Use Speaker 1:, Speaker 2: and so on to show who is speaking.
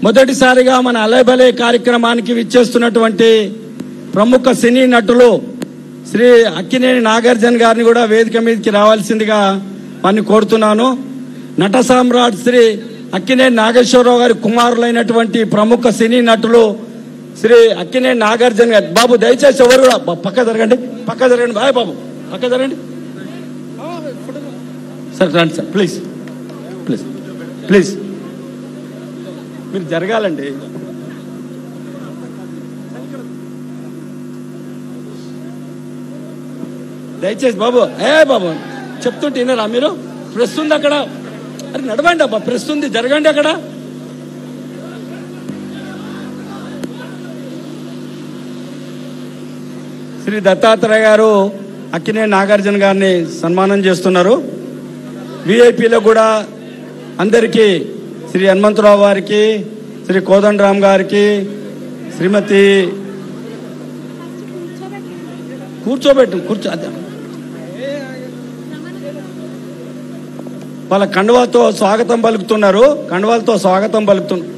Speaker 1: మొదటిసారిగా మన అలైబలే కార్యక్రమానికి విచ్చేస్తున్నటువంటి ప్రముఖ సినీ నటులు శ్రీ అక్కినేని నాగార్జున గారిని కూడా వేదిక మీదకి రావాల్సిందిగా వారిని కోరుతున్నాను. నట సామ్రాట్ శ్రీ అక్కినేని నాగేశ్వరరావు గారి కుమారులైనటువంటి ప్రముఖ సినీ నటులు శ్రీ అక్కినేని నాగార్జున గారు. బాబు దయచేసి ఎవరు పక్క జరగండి, పక్క జరగండి. బాయ్ బాబు పక్క జరగండి సార్. రండి సార్, ప్లీజ్ ప్లీజ్ ప్లీజ్ మీరు జరగాలండి. దయచేసి బాబు. బాబు చెప్తుంటే వినరా మీరు? ప్రెస్ ఉంది అక్కడ. అరే నడవండి అబ్బా, ప్రెస్ ఉంది, జరగండి అక్కడ. శ్రీ దత్తాత్రేయ గారు అక్కినేని నాగార్జున గారిని సన్మానం చేస్తున్నారు. విఐపీలో కూడా అందరికీ శ్రీ హనుమంతరావు గారికి, శ్రీ కోదండరామ్ గారికి, శ్రీమతి కూర్చో వాళ్ళ కండువాతో స్వాగతం పలుకుతున్నారు. కండువాలతో స్వాగతం పలుకుతున్నారు.